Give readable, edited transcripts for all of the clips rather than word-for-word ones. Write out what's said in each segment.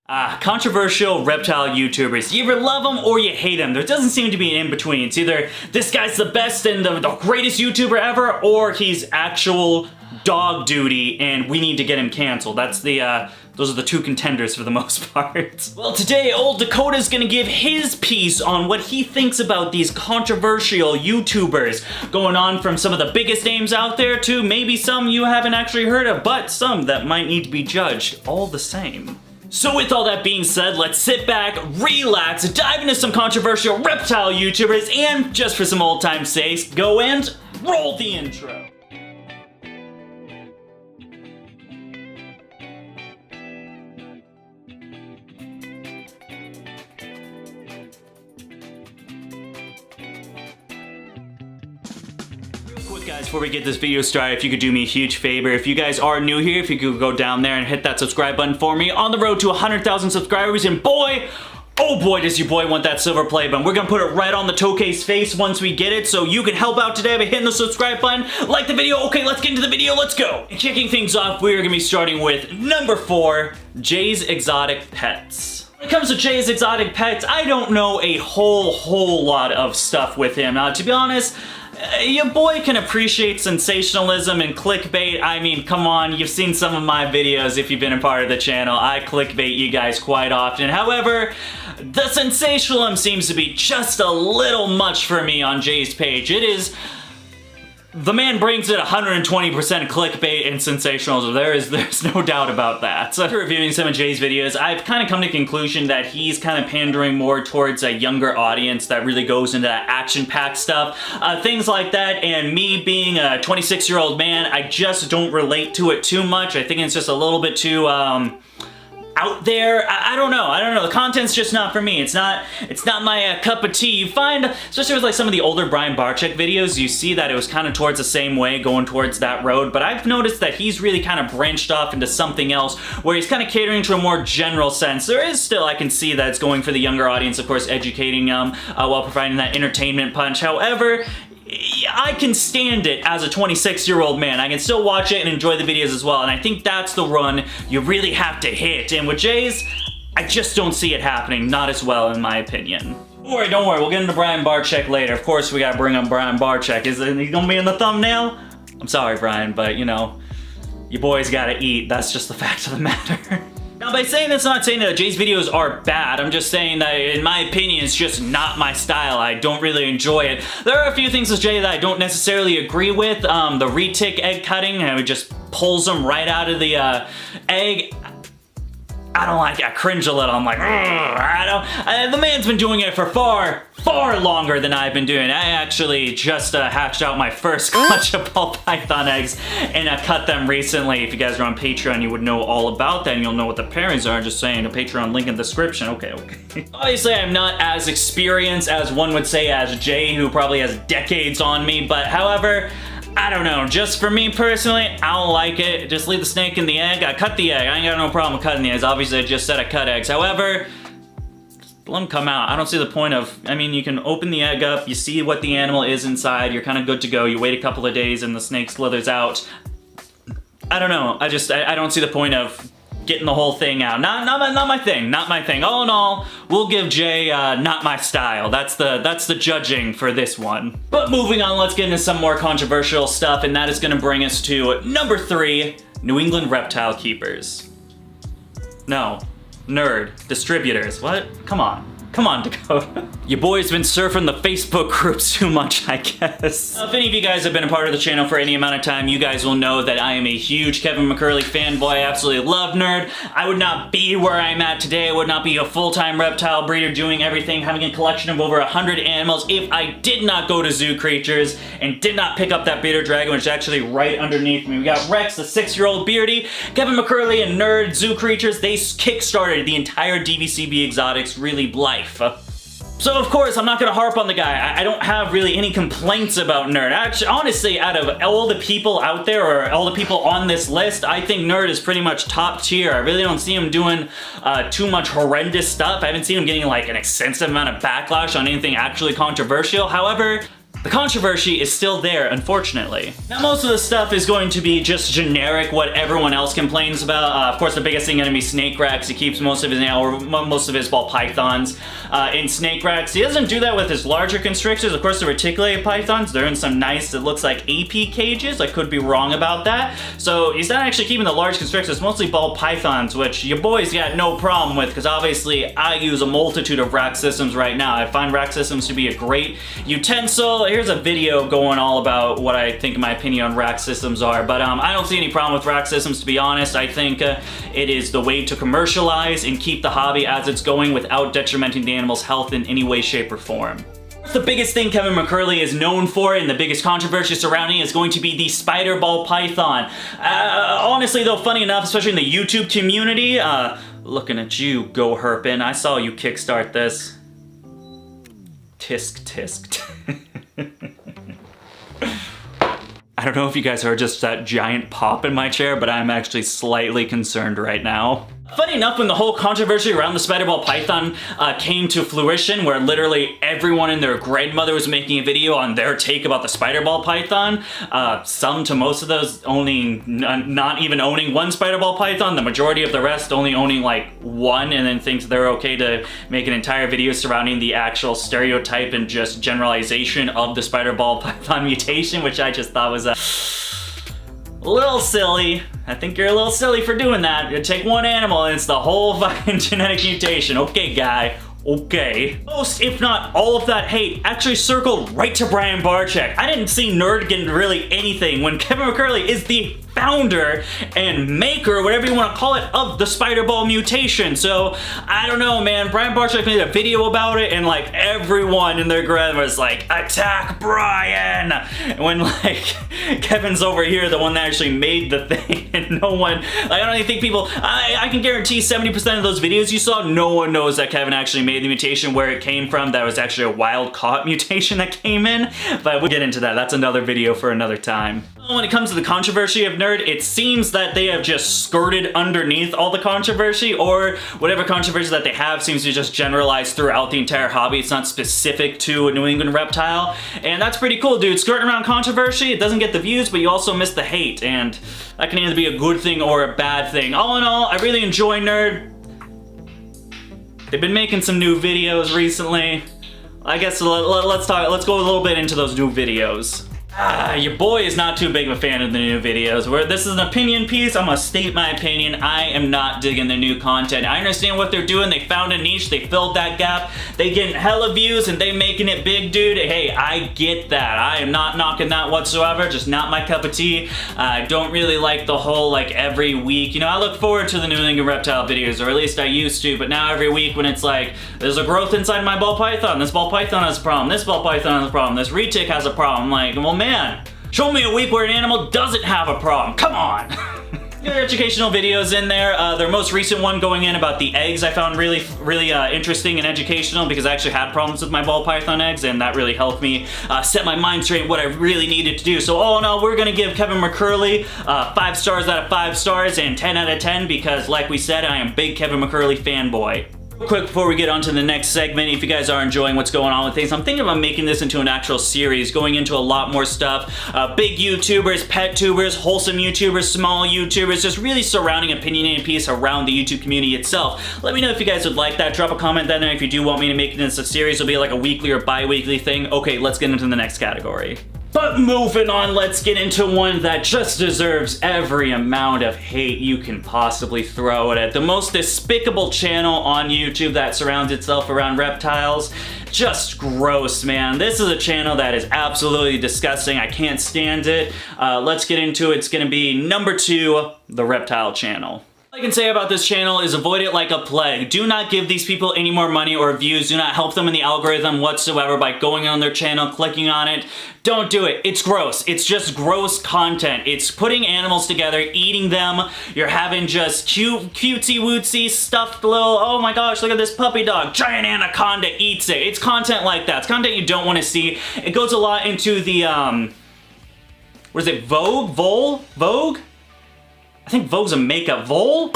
Controversial reptile YouTubers. You either love them or you hate them. There doesn't seem to be an in-between. It's either this guy's the best and the greatest YouTuber ever, or he's actual dog duty and we need to get him canceled. That's the, those are the two contenders for the most part. Well, today, old Dakota's gonna give his piece on what he thinks about these controversial YouTubers, going on from some of the biggest names out there to maybe some you haven't actually heard of, but some that might need to be judged all the same. So with all that being said, let's sit back, relax, dive into some controversial reptile YouTubers, and just for some old time's sake, go and roll the intro. Guys, before we get this video started, if you could do me a huge favor, if you guys are new here, if you could go down there and hit that subscribe button for me, on the road to 100,000 subscribers, and boy, oh boy, does your boy want that silver play button. We're gonna put it right on the Tokay's face once we get it, so you can help out today by hitting the subscribe button, like the video. Okay, let's get into the video, let's go. And kicking things off, we're gonna be starting with number 4, Jay's Exotic Pets. When it comes to Jay's Exotic Pets, I don't know a whole lot of stuff with him. To be honest, your boy can appreciate sensationalism and clickbait. I mean, come on, you've seen some of my videos if you've been a part of the channel. I clickbait you guys quite often. However, the sensationalism seems to be just a little much for me on Jay's page. It is... the man brings it 120% clickbait and sensationalism. There's no doubt about that. So after reviewing some of Jay's videos, I've kind of come to the conclusion that he's kind of pandering more towards a younger audience that really goes into that action-packed stuff. Things like that, and me being a 26-year-old man, I just don't relate to it too much. I think it's just a little bit too, out there. I don't know. The content's just not for me. It's not my cup of tea. You find, especially with like some of the older Brian Barczyk videos, you see that it was kind of towards the same way, going towards that road, but I've noticed that he's really kind of branched off into something else where he's kind of catering to a more general sense. There is still, I can see that it's going for the younger audience, of course, educating them while providing that entertainment punch. However, I can stand it as a 26-year-old man. I can still watch it and enjoy the videos as well, and I think that's the run you really have to hit. And with Jay's, I just don't see it happening, not as well in my opinion. Don't worry, we'll get into Brian Barczyk later. Of course we gotta bring up Brian Barczyk. Is he gonna be in the thumbnail? I'm sorry, Brian, but you know, your boy's gotta eat. That's just the fact of the matter. Now, by saying this, I'm not saying that Jay's videos are bad. I'm just saying that, in my opinion, it's just not my style. I don't really enjoy it. There are a few things with Jay that I don't necessarily agree with. The retic egg cutting, and it just pulls them right out of the egg. I don't like it. I cringe a little. I'm like, the man's been doing it for far longer than I've been doing. I actually just hatched out my first clutch of ball python eggs, and I cut them recently. If you guys are on Patreon, you would know all about that, and you'll know what the pairings are. Just saying, the Patreon link in the description. Okay. Obviously, I'm not as experienced as one would say as Jay, who probably has decades on me, but however, I don't know, just for me personally, I don't like it. Just leave the snake in the egg. I cut the egg. I ain't got no problem with cutting the eggs. Obviously, I just said I cut eggs. However, let them come out. I don't see the point of, I mean, you can open the egg up, you see what the animal is inside, you're kind of good to go. You wait a couple of days and the snake slithers out. I don't know. I don't see the point of getting the whole thing out. Not my thing. All in all, we'll give Jay not my style. That's the judging for this one. But moving on, let's get into some more controversial stuff, and that is gonna bring us to number 3, New England reptile keepers. No, nerd, distributors, what? Come on, Dakota. Your boy's been surfing the Facebook groups too much, I guess. If any of you guys have been a part of the channel for any amount of time, you guys will know that I am a huge Kevin McCurley fanboy. I absolutely love Nerd. I would not be where I'm at today. I would not be a full-time reptile breeder doing everything, having a collection of over 100 animals if I did not go to Zoo Creatures and did not pick up that bearded dragon, which is actually right underneath me. We got Rex, the 6-year-old beardy, Kevin McCurley, and Nerd, Zoo Creatures. They kickstarted the entire DVCB Exotics really life. So of course, I'm not gonna harp on the guy. I don't have really any complaints about Nerd. Actually, honestly, out of all the people out there, or all the people on this list, I think Nerd is pretty much top tier. I really don't see him doing too much horrendous stuff. I haven't seen him getting like an extensive amount of backlash on anything actually controversial. However, The controversy is still there, unfortunately. Now, most of the stuff is going to be just generic, what everyone else complains about. Of course, the biggest thing gonna be snake racks. He keeps most of his ball pythons in snake racks. He doesn't do that with his larger constrictors. Of course, the reticulated pythons, they're in some nice, it looks like AP cages. I could be wrong about that. So he's not actually keeping the large constrictors, mostly ball pythons, which your boys got no problem with, because obviously I use a multitude of rack systems right now. I find rack systems to be a great utensil. Here's a video going all about what I think my opinion on rack systems are, but I don't see any problem with rack systems, to be honest. I think it is the way to commercialize and keep the hobby as it's going without detrimenting the animal's health in any way, shape, or form. The biggest thing Kevin McCurley is known for and the biggest controversy surrounding is going to be the spider ball python. Honestly though, funny enough, especially in the YouTube community, looking at you, Go Herpin, I saw you kickstart this. Tisk tisk. I don't know if you guys heard just that giant pop in my chair, but I'm actually slightly concerned right now. Funny enough, when the whole controversy around the spider ball python came to fruition, where literally everyone and their grandmother was making a video on their take about the spider ball python, some to most of those not even owning one spider ball python, the majority of the rest only owning like one, and then thinks they're okay to make an entire video surrounding the actual stereotype and just generalization of the spider ball python mutation, which I just thought was a little silly. I think you're a little silly for doing that. You take one animal and it's the whole fucking genetic mutation. Okay, guy. Okay. Most, if not all of that hate, actually circled right to Brian Barczyk. I didn't see Nerd getting really anything when Kevin McCurley is the founder and maker, whatever you want to call it, of the spider ball mutation. So, I don't know, man. Brian Barczyk made a video about it and like everyone in their grad was like, attack Brian! When like, Kevin's over here, the one that actually made the thing, and no one, like, I don't even think people, I can guarantee 70% of those videos you saw, no one knows that Kevin actually made the mutation, where it came from. That was actually a wild caught mutation that came in, but we'll get into that. That's another video for another time. When it comes to the controversy of Nerd, it seems that they have just skirted underneath all the controversy, or whatever controversy that they have seems to just generalize throughout the entire hobby. It's not specific to a New England reptile, and that's pretty cool, dude. Skirting around controversy, it doesn't get the views, but you also miss the hate, and that can either be a good thing or a bad thing. All in all, I really enjoy Nerd. They've been making some new videos recently. I guess let's go a little bit into those new videos. Your boy is not too big of a fan of the new videos. Where this is an opinion piece, I'm gonna state my opinion. I am not digging the new content. I understand what they're doing. They found a niche, they filled that gap. They getting hella views and they making it big, dude. Hey, I get that. I am not knocking that whatsoever, just not my cup of tea. I don't really like the whole, like, every week. You know, I look forward to the New England Reptile videos, or at least I used to, but now every week when it's like, there's a growth inside my ball python, this ball python has a problem, this ball python has a problem, this retic has a problem, I'm like, well, man, show me a week where an animal doesn't have a problem. Come on. Good educational videos in there. Their most recent one going in about the eggs I found really interesting and educational, because I actually had problems with my ball python eggs, and that really helped me set my mind straight what I really needed to do. So all in all, we're gonna give Kevin McCurley 5 stars out of 5 stars and 10 out of 10, because like we said, I am a big Kevin McCurley fanboy. Quick before we get on to the next segment, if you guys are enjoying what's going on with things, I'm thinking about making this into an actual series, going into a lot more stuff. Big YouTubers, pet tubers, wholesome YouTubers, small YouTubers, just really surrounding opinionated piece around the YouTube community itself. Let me know if you guys would like that. Drop a comment down there if you do want me to make it into a series. It'll be like a weekly or bi-weekly thing. Okay, let's get into the next category. But moving on, let's get into one that just deserves every amount of hate you can possibly throw at it. The most despicable channel on YouTube that surrounds itself around reptiles. Just gross, man. This is a channel that is absolutely disgusting. I can't stand it. Let's get into it. It's gonna be number 2, the Reptile channel. All I can say about this channel is avoid it like a plague. Do not give these people any more money or views. Do not help them in the algorithm whatsoever by going on their channel, clicking on it. Don't do it. It's gross. It's just gross content. It's putting animals together, eating them. You're having just cutesy wootsy stuffed little, oh my gosh, look at this puppy dog. Giant anaconda eats it. It's content like that. It's content you don't want to see. It goes a lot into the, what is it, Vogue? I think Vogue's a makeup. Vole?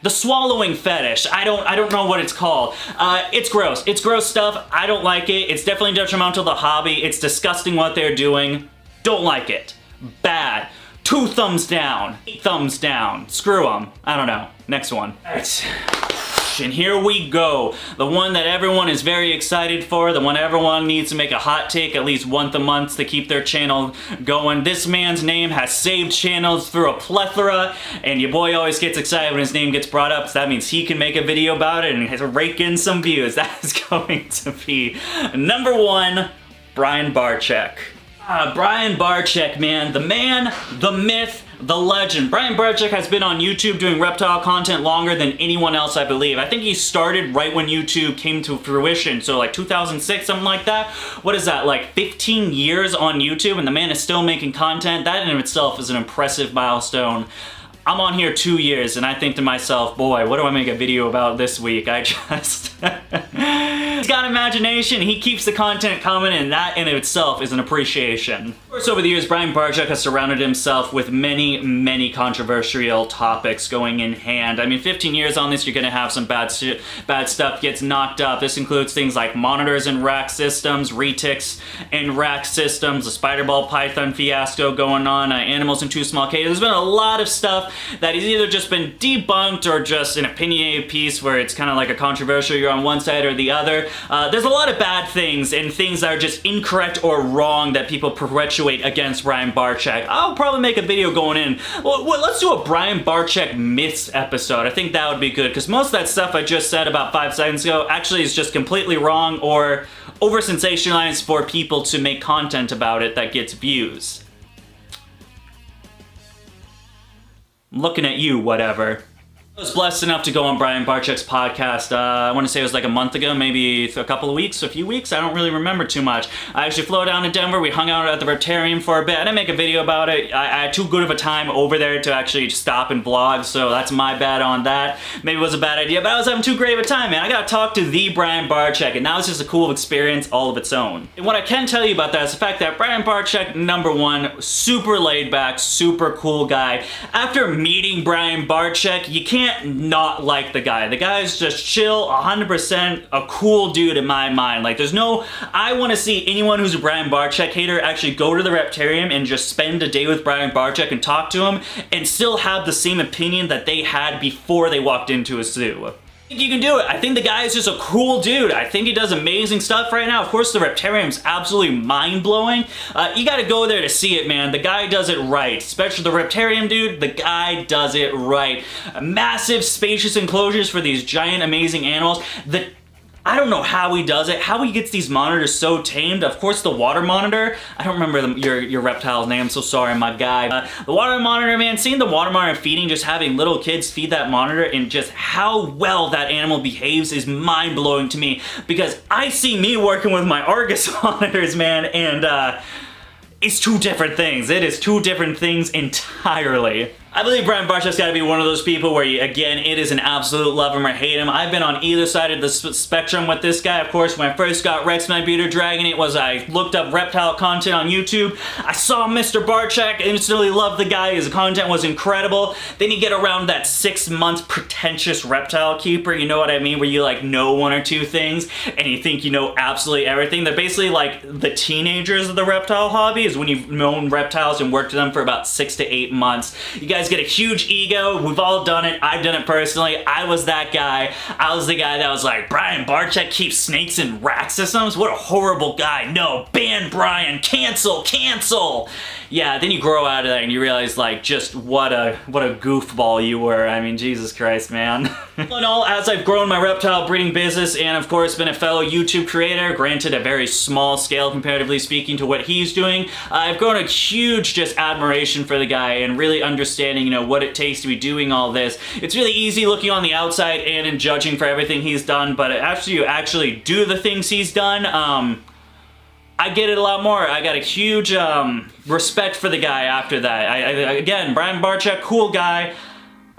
The swallowing fetish. I don't know what it's called. It's gross. It's gross stuff. I don't like it. It's definitely detrimental to the hobby. It's disgusting what they're doing. Don't like it. Bad. 2 thumbs down. 8 thumbs down. Screw them. I don't know. Next one. Alright. And here we go. The one that everyone is very excited for. The one everyone needs to make a hot take at least once a month to keep their channel going. This man's name has saved channels through a plethora, and your boy always gets excited when his name gets brought up, so that means he can make a video about it and rake in some views. That is going to be number 1, Brian Barczyk. Brian Barczyk, man. The myth, the legend. Brian Barczyk has been on YouTube doing reptile content longer than anyone else, I believe. I think he started right when YouTube came to fruition, so like 2006, something like that. What is that, like 15 years on YouTube, and the man is still making content? That in itself is an impressive milestone. I'm on here 2 years, and I think to myself, boy, what do I make a video about this week? I just... He's got imagination, he keeps the content coming, and that in itself is an appreciation. Of course, over the years, Brian Barczyk has surrounded himself with many, many controversial topics going in hand. I mean, 15 years on this, you're gonna have some bad stuff gets knocked up. This includes things like monitors and rack systems, retics and rack systems, the spider ball python fiasco going on, animals in too small cages. There's been a lot of stuff that has either just been debunked or just an opinionated piece where it's kind of like a controversial, you're on one side or the other. There's a lot of bad things and things that are just incorrect or wrong that people perpetuate against Brian Barczyk. I'll probably make a video going in. Well, let's do a Brian Barczyk myths episode. I think that would be good, because most of that stuff I just said about 5 seconds ago actually is just completely wrong or over-sensationalized for people to make content about it that gets views. I'm looking at you, whatever. I was blessed enough to go on Brian Barczyk's podcast, I want to say it was like a month ago, maybe a couple of weeks, a few weeks, I don't really remember too much. I actually flew down to Denver, we hung out at the Reptarium for a bit. I didn't make a video about it. I had too good of a time over there to actually stop and vlog, so that's my bad on that. Maybe it was a bad idea, but I was having too great of a time, man. I got to talk to the Brian Barczyk, and that was just a cool experience all of its own. And what I can tell you about that is the fact that Brian Barczyk, number 1, super laid back, super cool guy. After meeting Brian Barczyk, you can't not like the guy. The guy's just chill, 100% a cool dude in my mind. Like, there's no... I want to see anyone who's a Brian Barczyk hater actually go to the Reptarium and just spend a day with Brian Barczyk and talk to him and still have the same opinion that they had before they walked into a zoo. I think you can do it. I think the guy is just a cool dude. I think he does amazing stuff right now. Of course, the Reptarium's absolutely mind-blowing. You gotta go there to see it, man. The guy does it right. Especially the Reptarium dude, the guy does it right. Massive, spacious enclosures for these giant, amazing animals. I don't know how he does it, how he gets these monitors so tamed. Of course, the water monitor. I don't remember your reptile's name, I'm so sorry, my guy. The water monitor, man, seeing the water monitor feeding, just having little kids feed that monitor and just how well that animal behaves is mind-blowing to me, because I see me working with my Argus monitors, man, and it's 2 different things. It is 2 different things entirely. I believe Brian Barczyk's gotta be one of those people where, again, it is an absolute love him or hate him. I've been on either side of the spectrum with this guy. Of course, when I first got Rex My Bearded Dragon, I looked up reptile content on YouTube. I saw Mr. Barczyk, instantly loved the guy. His content was incredible. Then you get around that 6-month pretentious reptile keeper, you know what I mean? Where you like know 1 or 2 things and you think you know absolutely everything. They're basically like the teenagers of the reptile hobby, is when you've known reptiles and worked with them for about 6 to 8 months. You guys get a huge ego. We've all done it. I've done it personally. I was that guy. I was the guy that was like, Brian Barczyk keeps snakes in rack systems? What a horrible guy. No, ban Brian. Cancel. Cancel. Yeah, then you grow out of that and you realize, like, just what a goofball you were. I mean, Jesus Christ, man. All in all, as I've grown my reptile breeding business and, of course, been a fellow YouTube creator, granted a very small scale comparatively speaking to what he's doing, I've grown a huge just admiration for the guy and really understanding, you know, what it takes to be doing all this. It's really easy looking on the outside and in judging for everything he's done, but after you actually do the things he's done, I get it a lot more. I got a huge respect for the guy after that. Again, Brian Barczyk, cool guy.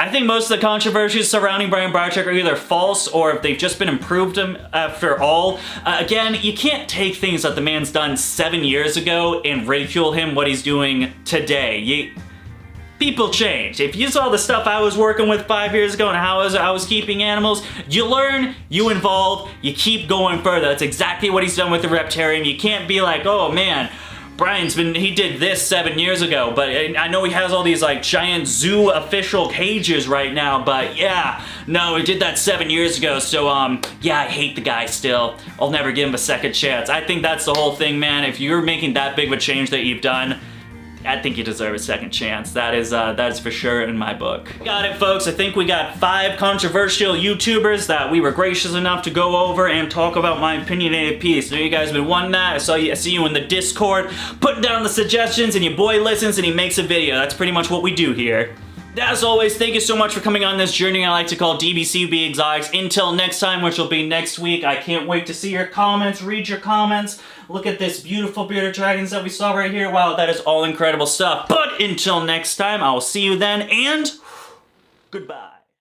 I think most of the controversies surrounding Brian Barczyk are either false or if they've just been improved after all. Again, you can't take things that the man's done 7 years ago and ridicule him what he's doing today. people change. If you saw the stuff I was working with 5 years ago and how I was keeping animals, you learn, you evolve, you keep going further. That's exactly what he's done with the Reptarium. You can't be like, oh man, he did this 7 years ago, but I know he has all these like giant zoo official cages right now, but yeah, no, he did that 7 years ago, so yeah, I hate the guy still. I'll never give him a second chance. I think that's the whole thing, man. If you're making that big of a change that you've done, I think you deserve a second chance. That is for sure in my book. Got it, folks. I think we got 5 controversial YouTubers that we were gracious enough to go over and talk about my opinionated piece. I know you guys have been wanting that. I see you in the Discord putting down the suggestions, and your boy listens and he makes a video. That's pretty much what we do here. As always, thank you so much for coming on this journey I like to call DBCB Exotics. Until next time, which will be next week, I can't wait to see your comments, read your comments. Look at this beautiful bearded dragons that we saw right here. Wow, that is all incredible stuff. But until next time, I will see you then, and goodbye.